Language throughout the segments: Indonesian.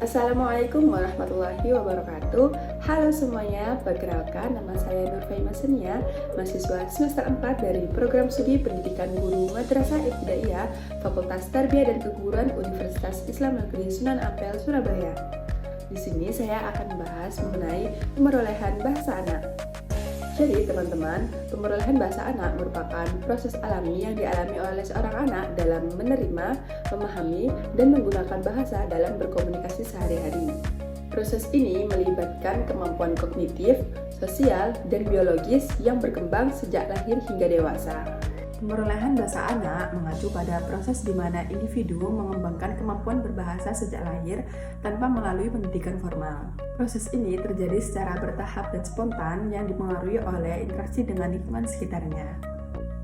Assalamualaikum warahmatullahi wabarakatuh. Halo semuanya, perkenalkan nama saya Nurfai Masenia, mahasiswa semester 4 dari Program Studi Pendidikan Guru Madrasah Ibtidaiyah Fakultas Tarbiyah dan Keguruan Universitas Islam Negeri Sunan Ampel, Surabaya. Di sini saya akan membahas mengenai pemerolehan bahasa anak. Jadi teman-teman, pemerolehan bahasa anak merupakan proses alami yang dialami oleh seorang anak dalam menerima, memahami, dan menggunakan bahasa dalam berkomunikasi sehari-hari. Proses ini melibatkan kemampuan kognitif, sosial, dan biologis yang berkembang sejak lahir hingga dewasa. Pemerolehan bahasa anak mengacu pada proses di mana individu mengembangkan kemampuan berbahasa sejak lahir tanpa melalui pendidikan formal. Proses ini terjadi secara bertahap dan spontan yang dipengaruhi oleh interaksi dengan lingkungan sekitarnya.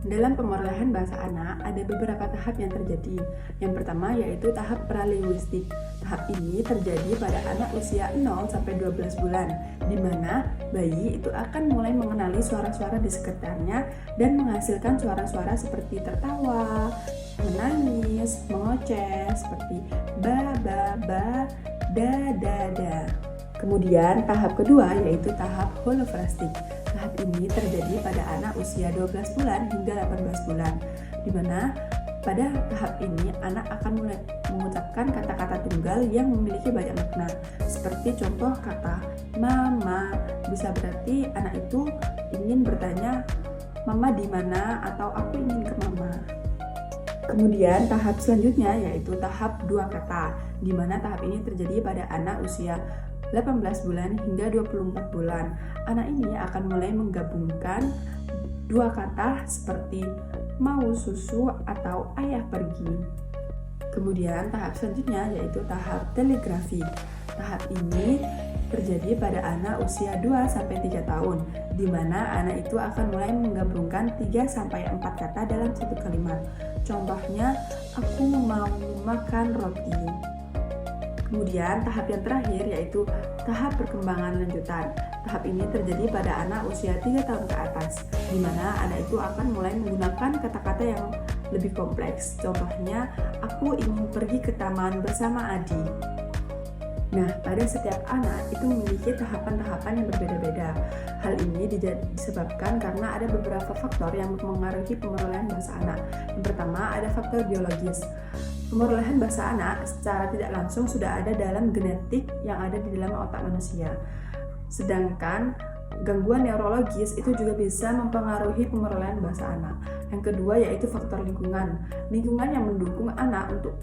Dalam pemerolehan bahasa anak, ada beberapa tahap yang terjadi. Yang pertama yaitu tahap pralinguistik. Tahap ini terjadi pada anak usia 0-12 bulan, di mana bayi itu akan mulai mengenali suara-suara di sekitarnya dan menghasilkan suara-suara seperti tertawa, menangis, mengoceh, seperti ba, ba, ba, da. Kemudian tahap kedua yaitu tahap holofrastik. Tahap ini terjadi pada anak usia 12 bulan hingga 18 bulan, di mana pada tahap ini anak akan mulai mengucapkan kata-kata tunggal yang memiliki banyak makna. Seperti contoh kata mama, bisa berarti anak itu ingin bertanya mama di mana atau aku ingin ke mama. Kemudian tahap selanjutnya yaitu tahap dua kata, di mana tahap ini terjadi pada anak usia 18 bulan hingga 24 bulan. Anak ini akan mulai menggabungkan dua kata seperti mau susu atau ayah pergi. Kemudian tahap selanjutnya yaitu tahap telegrafi. Tahap ini terjadi pada anak usia 2-3 tahun, di mana anak itu akan mulai menggabungkan 3-4 kata dalam satu kalimat. Contohnya, aku mau makan roti. Kemudian tahap yang terakhir yaitu tahap perkembangan lanjutan. Tahap ini terjadi pada anak usia 3 tahun ke atas, di mana anak itu akan mulai menggunakan kata-kata yang lebih kompleks. Contohnya, aku ingin pergi ke taman bersama Adi. Nah, pada setiap anak itu memiliki tahapan-tahapan yang berbeda-beda. Hal ini disebabkan karena ada beberapa faktor yang mempengaruhi pemerolehan bahasa anak. Yang pertama, ada faktor biologis. Pemerolehan bahasa anak secara tidak langsung sudah ada dalam genetik yang ada di dalam otak manusia. Sedangkan gangguan neurologis itu juga bisa mempengaruhi pemerolehan bahasa anak. Yang kedua yaitu faktor lingkungan. Lingkungan yang mendukung anak untuk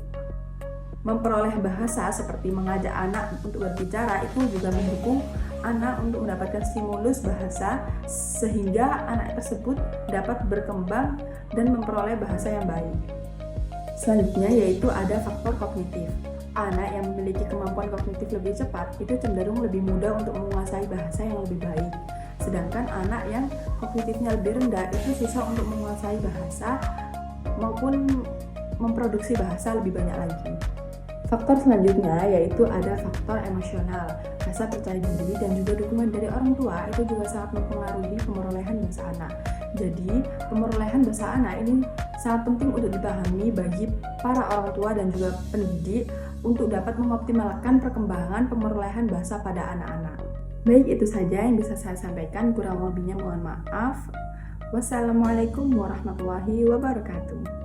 memperoleh bahasa seperti mengajak anak untuk berbicara itu juga mendukung anak untuk mendapatkan stimulus bahasa sehingga anak tersebut dapat berkembang dan memperoleh bahasa yang baik. Selanjutnya yaitu ada faktor kognitif. Anak yang memiliki kemampuan kognitif lebih cepat itu cenderung lebih mudah untuk menguasai bahasa yang lebih baik. Sedangkan anak yang kognitifnya lebih rendah itu susah untuk menguasai bahasa maupun memproduksi bahasa lebih banyak lagi. Faktor selanjutnya yaitu ada faktor emosional. Rasa percaya diri dan juga dukungan dari orang tua itu juga sangat mempengaruhi pemerolehan bahasa anak. Jadi, pemerolehan bahasa anak ini sangat penting untuk dipahami bagi para orang tua dan juga pendidik untuk dapat mengoptimalkan perkembangan pemerolehan bahasa pada anak-anak. Baik, itu saja yang bisa saya sampaikan, kurang lebihnya mohon maaf. Wassalamualaikum warahmatullahi wabarakatuh.